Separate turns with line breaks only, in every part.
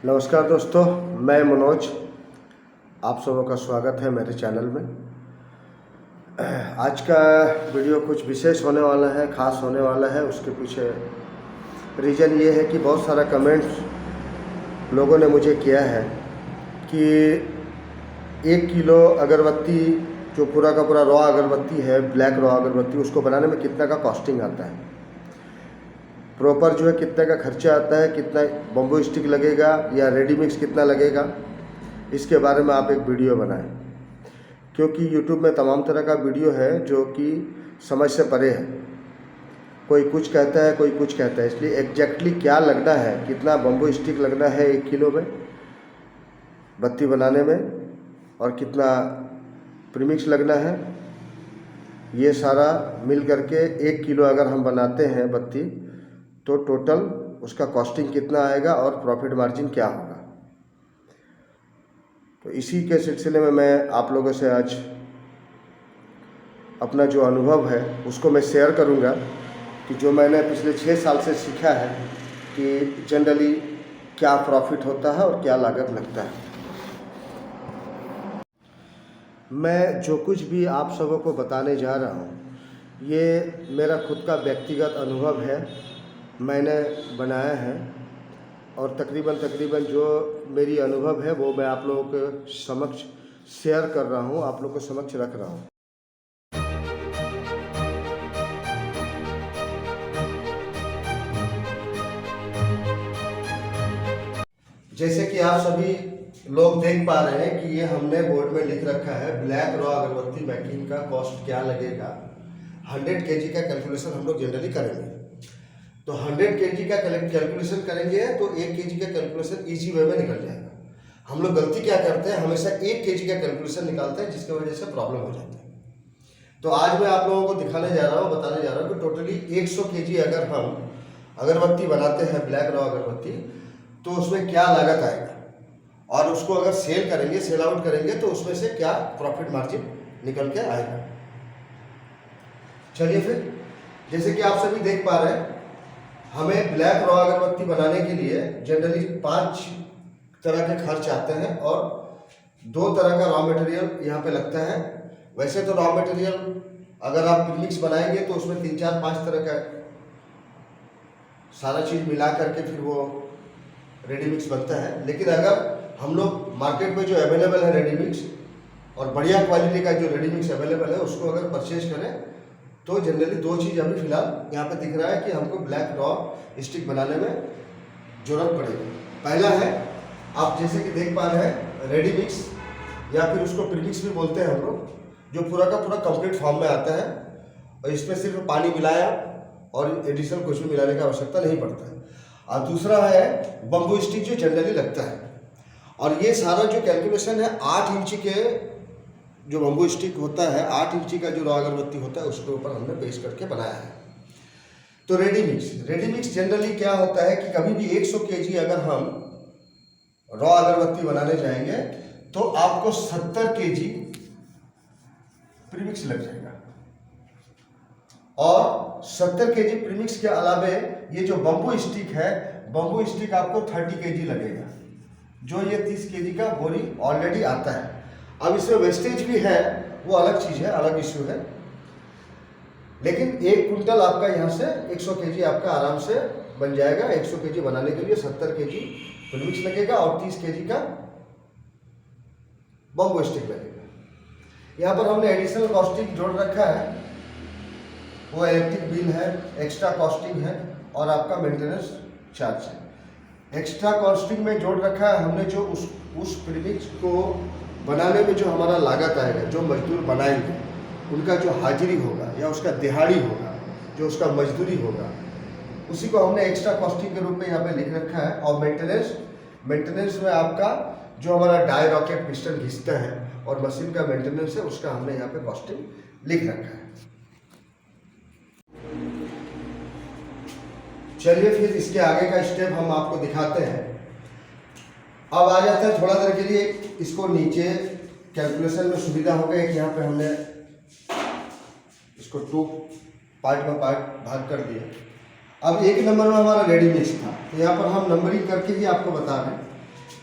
नमस्कार दोस्तों, मैं मनोज। आप सबों का स्वागत है मेरे चैनल में। आज का वीडियो कुछ विशेष होने वाला है, ख़ास होने वाला है। उसके पीछे रीज़न ये है कि बहुत सारा कमेंट्स लोगों ने मुझे किया है कि 1 किलो अगरबत्ती, जो पूरा का पूरा रॉ अगरबत्ती है, ब्लैक रॉ अगरबत्ती, उसको बनाने में कितना का कॉस्टिंग आता है, प्रॉपर जो है कितने का खर्चा आता है, कितना बम्बू स्टिक लगेगा या रेडी मिक्स कितना लगेगा, इसके बारे में आप एक वीडियो बनाएं। क्योंकि YouTube में तमाम तरह का वीडियो है जो कि समझ से परे है। कोई कुछ कहता है, कोई कुछ कहता है। इसलिए एग्जैक्टली क्या लगना है, कितना बम्बू स्टिक लगना है 1 किलो में बत्ती बनाने में, और कितना प्रीमिक्स लगना है, ये सारा मिल करके 1 किलो अगर हम बनाते हैं बत्ती तो टोटल उसका कॉस्टिंग कितना आएगा और प्रॉफिट मार्जिन क्या होगा। तो इसी के सिलसिले में मैं आप लोगों से आज अपना जो अनुभव है उसको मैं शेयर करूंगा कि जो मैंने पिछले 6 साल से सीखा है कि जनरली क्या प्रॉफिट होता है और क्या लागत लगता है। मैं जो कुछ भी आप सबों को बताने जा रहा हूँ ये मेरा खुद का व्यक्तिगत अनुभव है, मैंने बनाया है, और तकरीबन जो मेरी अनुभव है वो मैं आप लोगों के समक्ष शेयर कर रहा हूँ, आप लोगों के समक्ष रख रहा हूँ। जैसे कि आप सभी लोग देख पा रहे हैं कि ये हमने बोर्ड में लिख रखा है, ब्लैक रॉ अगरबत्ती मेकिंग का कॉस्ट क्या लगेगा। 100 kg का कैलकुलेशन हम लोग जनरली करेंगे। तो 100 kg का कैलकुलेशन करेंगे तो 1 kg का कैलकुलेशन इजी वे में निकल जाएगा। हम लोग गलती क्या करते हैं, हमेशा 1 kg का कैलकुलेशन निकालते हैं, जिसकी वजह से प्रॉब्लम हो जाती है। तो आज मैं आप लोगों को दिखाने जा रहा हूँ, बताने जा रहा हूँ कि टोटली 100 kg अगर हम अगरबत्ती बनाते हैं, ब्लैक रॉ अगरबत्ती, तो उसमें क्या लागत आएगा, और उसको अगर सेल करेंगे, सेल आउट करेंगे तो उसमें से क्या प्रॉफिट मार्जिन निकल के आएगा। चलिए फिर, जैसे कि आप सभी देख पा रहे हैं, हमें ब्लैक रॉ अगरबत्ती बनाने के लिए जनरली 5 तरह के खर्च आते हैं और 2 तरह का रॉ मटेरियल यहाँ पे लगता है। वैसे तो रॉ मटेरियल अगर आप प्रीमिक्स बनाएंगे तो उसमें 3, 4, 5 तरह का सारा चीज़ मिला करके फिर वो रेडी मिक्स बनता है। लेकिन अगर हम लोग मार्केट में जो अवेलेबल है रेडी मिक्स, और बढ़िया क्वालिटी का जो रेडी मिक्स अवेलेबल है, उसको अगर परचेज करें तो जनरली 2 चीज़ अभी फिलहाल यहाँ पे दिख रहा है कि हमको ब्लैक रॉ स्टिक बनाने में ज़रूरत पड़ेगी। पहला है, आप जैसे कि देख पा रहे हैं, रेडी मिक्स या फिर उसको प्रीमिक्स भी बोलते हैं हम लोग, जो पूरा का पूरा कंप्लीट फॉर्म में आता है और इसमें सिर्फ पानी मिलाया और एडिशनल कुछ भी मिलाने की आवश्यकता नहीं पड़ता है। और दूसरा है बम्बू स्टिक, जो जनरली लगता है। और ये सारा जो कैलकुलेशन है 8 इंची के जो बम्बू स्टिक होता है, 8 इंची का जो रॉ अगरबत्ती होता है, उसके ऊपर हमने बेस करके बनाया है। तो रेडी मिक्स जनरली क्या होता है कि कभी भी 100 kg अगर हम रॉ अगरबत्ती बनाने जाएंगे तो आपको 70 kg प्रीमिक्स लग जाएगा। और 70 kg प्रीमिक्स के अलावे ये जो बम्बू स्टिक है, बम्बू स्टिक आपको 30 kg लगेगा, जो ये 30 kg का बोरी ऑलरेडी आता है। अब इसमें वेस्टेज भी है, वो अलग चीज़ है, अलग इश्यू है। लेकिन 1 कुंटल आपका यहाँ से 100 kg आपका आराम से बन जाएगा। 100 kg बनाने के लिए 70 kg प्रीमिक्स लगेगा और 30 kg का बम्बू स्टिक लगेगा। यहाँ पर हमने एडिशनल कॉस्टिंग जोड़ रखा है, वो इलेक्ट्रिक बिल है, एक्स्ट्रा कॉस्टिंग है और आपका मेंटेनेंस चार्ज है। एक्स्ट्रा कॉस्टिंग में जोड़ रखा है हमने जो उस प्रीमिक्स को बनाने में जो हमारा लागत आएगा, जो मजदूर बनाएंगे उनका जो हाजिरी होगा या उसका दिहाड़ी होगा, जो उसका मजदूरी होगा, उसी को हमने एक्स्ट्रा कॉस्टिंग के रूप में यहाँ पे लिख रखा है। और मेंटेनेंस में आपका जो हमारा डाई रॉकेट पिस्टन घिसता है और मशीन का मेंटेनेंस है, उसका हमने यहाँ पे कॉस्टिंग लिख रखा है। चलिए फिर इसके आगे का स्टेप हम आपको दिखाते हैं। अब आ जाता है थोड़ा देर के लिए, इसको नीचे कैलकुलेशन में सुविधा हो गई कि यहाँ पे हमने इसको 2 पार्ट में भाग कर दिया। अब 1 नंबर में हमारा रेडी मिक्स था, तो यहाँ पर हम नंबरिंग करके ही आपको बता रहे हैं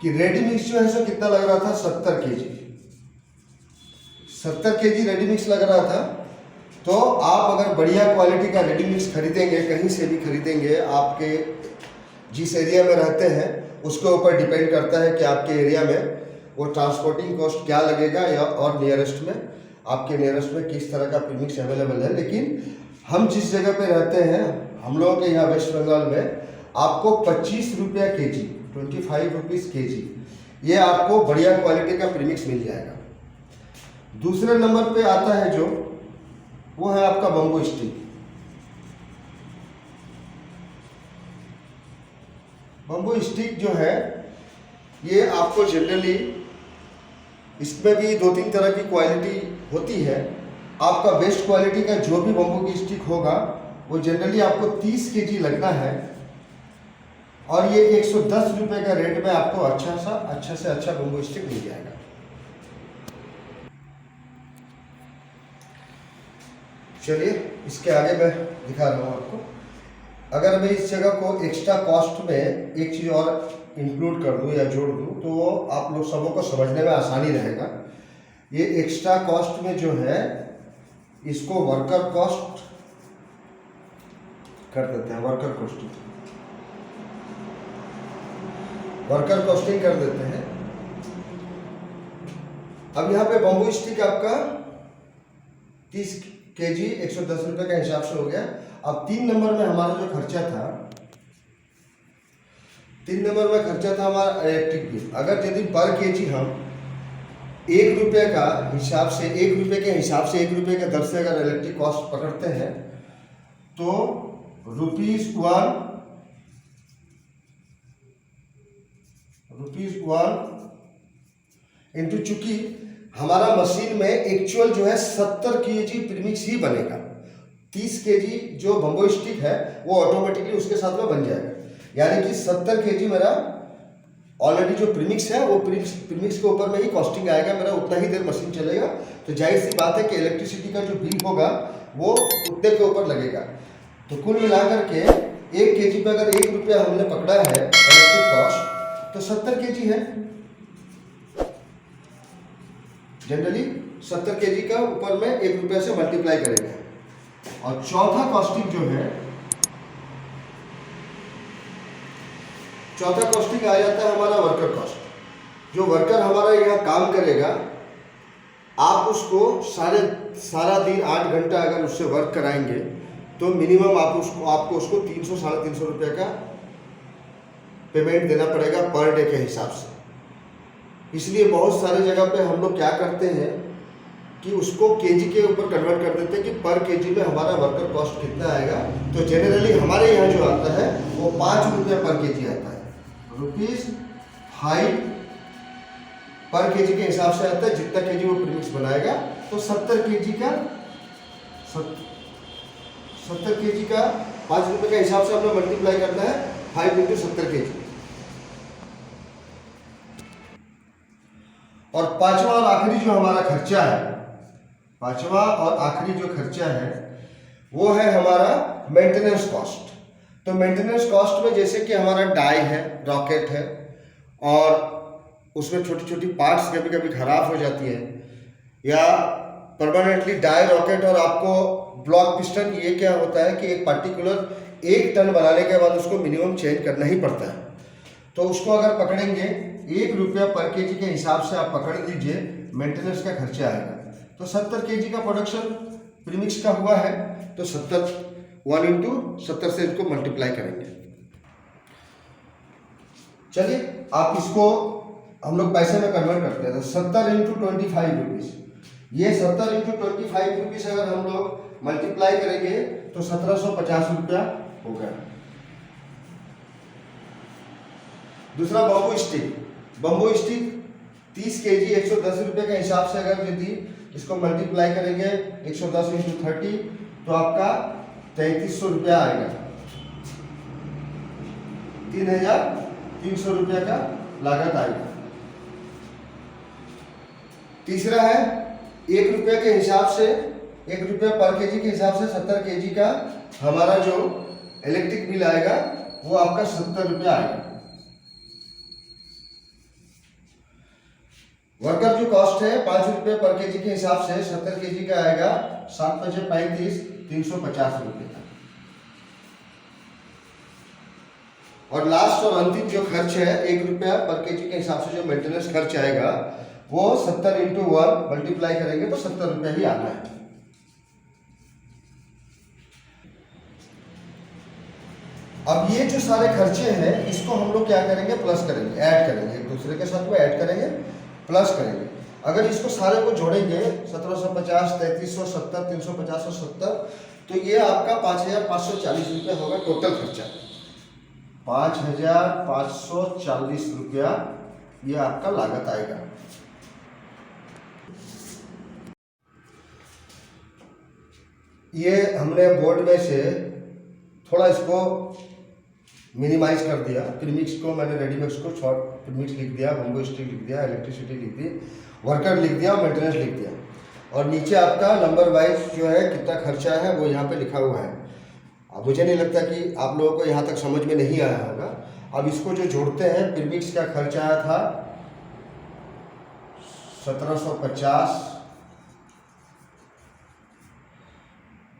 कि रेडी मिक्स जो है सो कितना लग रहा था, 70 kg, 70 kg रेडी मिक्स लग रहा था। तो आप अगर बढ़िया क्वालिटी का रेडी मिक्स खरीदेंगे, कहीं से भी खरीदेंगे, आपके जिस एरिया में रहते हैं उसके ऊपर डिपेंड करता है कि आपके एरिया में वो ट्रांसपोर्टिंग कॉस्ट क्या लगेगा, या और नियरेस्ट में आपके नियरेस्ट में किस तरह का प्रीमिक्स अवेलेबल है। लेकिन हम जिस जगह पे रहते हैं, हम लोगों के यहाँ वेस्ट बंगाल में, आपको 25 रुपया केजी, 25 रुपीज़ केजी, ये आपको बढ़िया क्वालिटी का प्रीमिक्स मिल जाएगा। दूसरे नंबर पे आता है जो, वो है आपका बम्बू स्टिक। बम्बू स्टिक जो है ये आपको जनरली, इसमें भी 2-3 तरह की क्वालिटी होती है। आपका बेस्ट क्वालिटी का जो भी बम्बू की स्टिक होगा वो जनरली आपको 30 kg लगना है, और ये 110 रुपये का रेट में आपको अच्छा से अच्छा बम्बू स्टिक मिल जाएगा। चलिए इसके आगे मैं दिखा रहा हूँ आपको। अगर मैं इस जगह को एक्स्ट्रा कॉस्ट में एक चीज़ और इंक्लूड कर दूँ या जोड़ दूँ तो आप लोग सबों को समझने में आसानी रहेगा। ये एक्स्ट्रा कॉस्ट में जो है इसको वर्कर कॉस्ट कर देते हैं, वर्कर कॉस्टिंग कर देते हैं। अब यहाँ पे बम्बू स्टिक आपका 30 kg 110 रुपये का हिसाब से हो गया। अब 3 नंबर में हमारा जो खर्चा था, 3 नंबर में खर्चा था हमारा इलेक्ट्रिक बिल। अगर यदि पर केजी हम 1 रुपये का हिसाब से, 1 रुपये के हिसाब से, 1 रुपये के दर से अगर इलेक्ट्रिक कॉस्ट पकड़ते हैं तो ₹1 इंटू, चूंकि हमारा मशीन में एक्चुअल जो है 70 kg प्रीमिक्स ही बनेगा। 30 kg जो बम्बो स्टिक है वो ऑटोमेटिकली उसके साथ में बन जाएगा, यानी कि 70 kg मेरा ऑलरेडी जो प्रीमिक्स है वो प्रीमिक्स के ऊपर में ही कॉस्टिंग आएगा, मेरा उतना ही देर मशीन चलेगा। तो जाहिर सी बात है कि इलेक्ट्रिसिटी का जो बिल होगा वो उतने के ऊपर लगेगा। तो कुल मिलाकर के 1 kg पे अगर 1 रुपया हमने पकड़ा है इलेक्ट्रिक कॉस्ट, तो 70 kg है। जनरली 70 kg का ऊपर में 1 रुपया से मल्टीप्लाई करेंगे। और चौथा कॉस्टिंग जो है, चौथा कॉस्टिंग आ जाता है हमारा वर्कर कॉस्ट। जो वर्कर हमारा यहाँ काम करेगा, आप उसको सारा दिन 8 घंटा अगर उससे वर्क कराएंगे तो मिनिमम आपको उसको 300-350 रुपये का पेमेंट देना पड़ेगा पर डे के हिसाब से। इसलिए बहुत सारे जगह पे हम लोग क्या करते हैं कि उसको केजी के ऊपर कन्वर्ट कर देते हैं कि पर केजी में हमारा वर्कर कॉस्ट कितना आएगा। तो जनरली हमारे यहाँ जो आता है वो 5 रुपये पर केजी आता है, ₹5 पर केजी के हिसाब से आता है। जितना केजी वो प्रीमिक्स बनाएगा तो 70 केजी का 5 रुपये के हिसाब से हमने मल्टीप्लाई करना है 5 × 70 kg। और पांचवा और आखिरी जो हमारा खर्चा है, पांचवा और आखिरी जो खर्चा है वो है हमारा मेंटेनेंस कॉस्ट। तो मेंटेनेंस कॉस्ट में जैसे कि हमारा डाई है, रॉकेट है, और उसमें छोटी छोटी पार्ट्स कभी कभी खराब हो जाती है, या परमानेंटली डाई, रॉकेट और आपको ब्लॉक पिस्टन, ये क्या होता है कि एक पर्टिकुलर 1 टन बनाने के बाद उसको मिनिमम चेंज करना ही पड़ता है। तो उसको अगर पकड़ेंगे 1 रुपया पर केजी के हिसाब से आप पकड़ लीजिए, मेंटेनेंस का खर्चा आएगा। तो 70 केजी का प्रोडक्शन प्रीमिक्स का हुआ है, तो 1 × 70 से इसको मल्टीप्लाई करेंगे। चलिए आप इसको हम लोग पैसे में कन्वर्ट करते हैं। तो 70 × 25 रुपीज़, ये 70 × 25 रुपीज़ अगर हम लोग मल्टीप्लाई करेंगे तो 1750 रुपया होगा। दूसरा बम्बू स्टिक 30 kg 110 रुपये के हिसाब से अगर यदि इसको मल्टीप्लाई करेंगे 110 × 30 तो आपका 3300 रुपया आएगा, 3300 रुपये का लागत आएगा। तीसरा है 1 रुपये के हिसाब से, 1 रुपया पर केजी के हिसाब से 70 kg का हमारा जो इलेक्ट्रिक बिल आएगा वो आपका 70 रुपया आएगा। वर्कर जो कॉस्ट है 5 रुपये पर केजी के हिसाब से 70 केजी का आएगा 7 पचे 35 350 रुपये। और लास्ट और अंतिम जो खर्च है 1 रुपया पर केजी के हिसाब से जो मेंटेनेंस खर्च आएगा वो 70 इंटू 1 मल्टीप्लाई करेंगे तो 70 रुपया ही आना है। अब ये जो सारे खर्चे हैं इसको हम लोग क्या करेंगे, प्लस करेंगे, ऐड करेंगे, एक दूसरे के साथ में ऐड करेंगे, प्लस करेंगे। अगर इसको सारे को जोड़ेंगे 1750 3370 350 और 70 तो ये आपका 5540 रुपया होगा टोटल खर्चा। 5540 रुपया ये आपका लागत आएगा। ये हमने बोर्ड में से थोड़ा इसको मिनिमाइज कर दिया। प्रीमिक्स को मैंने रेडीमिक्स को शॉर्ट प्रीमिक्स लिख दिया, बम्बू स्टील लिख दिया, इलेक्ट्रिसिटी लिख दी, वर्कर लिख दिया और मेंटेनेंस लिख दिया। और नीचे आपका नंबर वाइज जो है कितना खर्चा है वो यहाँ पे लिखा हुआ है। अब मुझे नहीं लगता कि आप लोगों को यहाँ तक समझ में नहीं आया होगा। अब इसको जो जोड़ते हैं, प्रीमिक्स का खर्चा आया था 1750,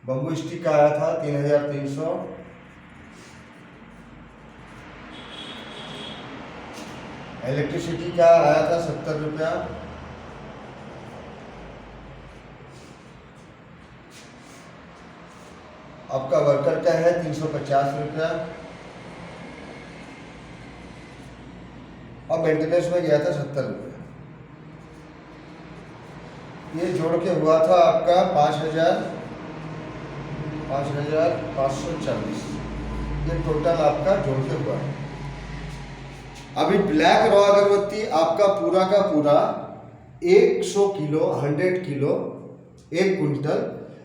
बम्बू स्टिक का आया था 3300, इलेक्ट्रिसिटी का आया था 70 रुपया, आपका वर्कर का है 350 रुपया और मेंटेनेंस में गया था 70 रुपया। ये जोड़ के हुआ था आपका 5540। ये टोटल आपका जोड़ के हुआ है। अभी ब्लैक रॉ अगरबत्ती आपका पूरा का पूरा 100 किलो 100 किलो 1 कुंटल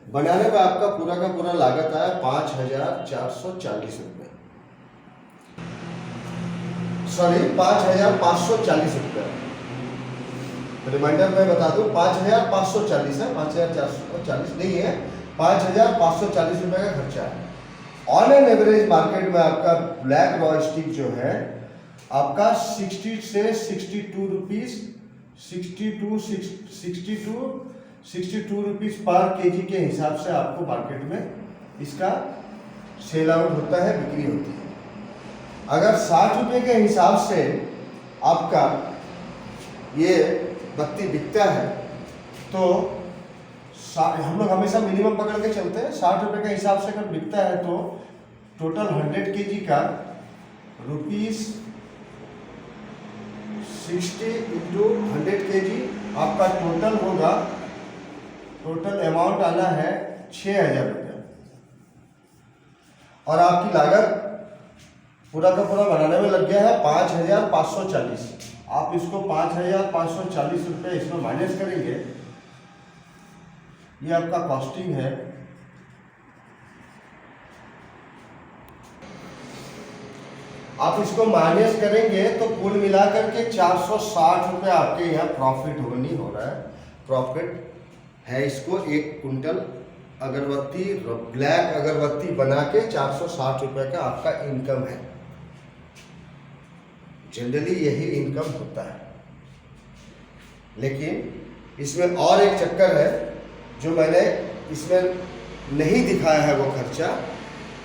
बनाने में आपका पूरा का पूरा लागत आया 5440 रुपये, सॉरी 5540 रुपये। रिमाइंडर में बता दूं 5540 है, 5440 नहीं है, 5540 रुपये का खर्चा है। ऑन एन एवरेज मार्केट में आपका ब्लैक रॉ स्टिक जो है आपका 60 से 62 रुपीज 62 रुपीज पर केजी के हिसाब से आपको मार्केट में इसका सेल आउट होता है, बिक्री होती है। अगर 60 रुपये के हिसाब से आपका ये बत्ती बिकता है तो हम लोग हमेशा मिनिमम पकड़ के चलते हैं। 60 रुपये के हिसाब से अगर बिकता है तो टोटल 100 केजी का ₹60 इंटू 100 केजी आपका टोटल होगा, टोटल अमाउंट आना है 6000 रुपया। और आपकी लागत पूरा का पूरा बनाने में लग गया है 5540। आप इसको 5540 रुपये इसमें माइनस करेंगे, ये आपका कॉस्टिंग है। आप इसको माइनस करेंगे तो कुल मिलाकर के 460 रुपये आपके यहाँ प्रॉफिट होनी हो रहा है। प्रॉफिट है इसको 1 कुंटल अगरबत्ती ब्लैक अगरबत्ती बना के 460 रुपये का आपका इनकम है। जनरली यही इनकम होता है, लेकिन इसमें और एक चक्कर है जो मैंने इसमें नहीं दिखाया है वो खर्चा।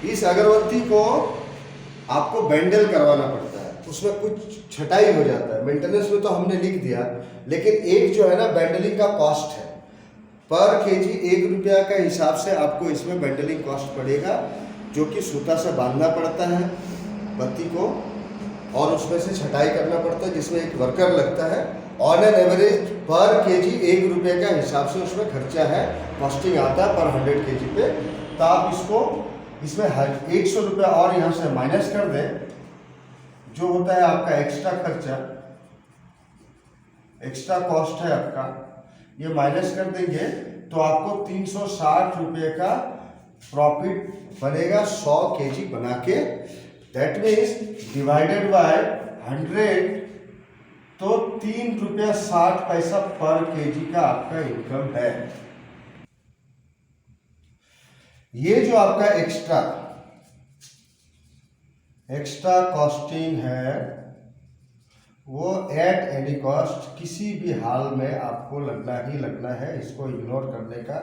इस अगरबत्ती को आपको बैंडल करवाना पड़ता है, उसमें कुछ छटाई हो जाता है। मेंटेनेंस में तो हमने लिख दिया, लेकिन एक जो है ना बैंडलिंग का कॉस्ट है। पर केजी 1 रुपया का हिसाब से आपको इसमें बैंडलिंग कॉस्ट पड़ेगा, जो कि सूता से बांधना पड़ता है बत्ती को और उसमें से छटाई करना पड़ता है, जिसमें एक वर्कर लगता है। ऑन एन एवरेज पर केजी 1 रुपये का हिसाब से उसमें खर्चा है, कॉस्टिंग आता है पर 100 केजी पे। तो आप इसको इसमें 100 रुपया और यहाँ से माइनस कर दें, जो होता है आपका एक्स्ट्रा खर्चा, एक्स्ट्रा कॉस्ट है आपका, ये माइनस कर देंगे तो आपको 360 रुपये का प्रॉफिट बनेगा 100 केजी बना के। दैट मीन्स डिवाइडेड बाय 100 तो 3 रुपया 60 पैसा पर केजी का आपका इनकम है। ये जो आपका एक्स्ट्रा कॉस्टिंग है वो एट एनी कॉस्ट किसी भी हाल में आपको लगना ही लगना है, इसको इग्नोर करने का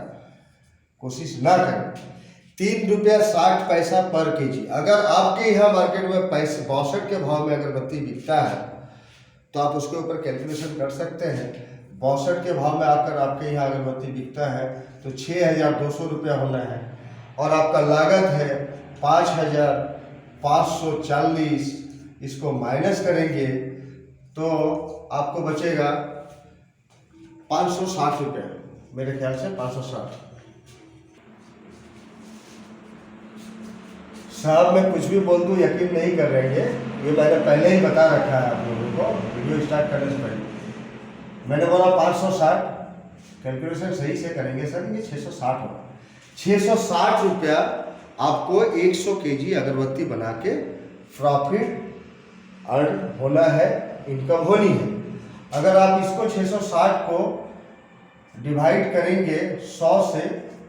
कोशिश ना करें। 3 रुपया 60 पैसा पर केजी। अगर आपके यहाँ मार्केट में 62 के भाव में अगरबत्ती बिकता है तो आप उसके ऊपर कैलकुलेशन कर सकते हैं। 62 के भाव में आकर आपके यहाँ अगरबत्ती बिकता है तो 6,200 रुपया होना है, और आपका लागत है 5,540। इसको माइनस करेंगे तो आपको बचेगा 560 रुपये, मेरे ख्याल से 560। साहब मैं कुछ भी बोल दूँ यकीन नहीं कर रहे हैं, ये मैंने पहले ही बता रखा है आप लोगों को वीडियो स्टार्ट करने से पहले। मैंने बोला 560, कैलकुलेशन सही से करेंगे सर, ये 660 होगा। 660 रुपया आपको 100 केजी अगरबत्ती बना के प्रॉफिट अर्न होना है, इनकम होनी है। अगर आप इसको 660 को डिवाइड करेंगे 100 से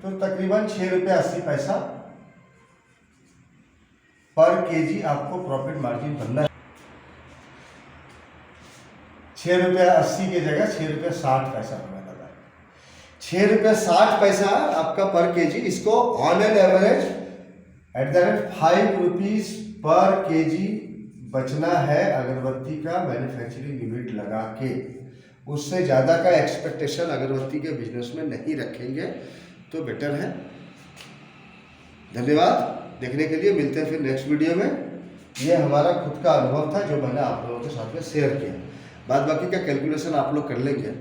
तो तकरीबन 6 रुपया 80 पैसा पर केजी आपको प्रॉफिट मार्जिन बनना है। 6 रुपया 80 की जगह 6 रुपया 60 पैसा होने लगा। 6 रुपया 60 पैसा आपका पर केजी। इसको on an average at the rate 5 rupees per KG बचना है अगरबत्ती का मैन्युफैक्चरिंग यूनिट लगा के। उससे ज़्यादा का एक्सपेक्टेशन अगरबत्ती के बिजनेस में नहीं रखेंगे तो बेटर है। धन्यवाद देखने के लिए, मिलते हैं फिर नेक्स्ट वीडियो में। ये हमारा खुद का अनुभव था जो मैंने आप लोगों के साथ में शेयर किया। बाद बाकी का कैलकुलेशन आप लोग कर लेंगे।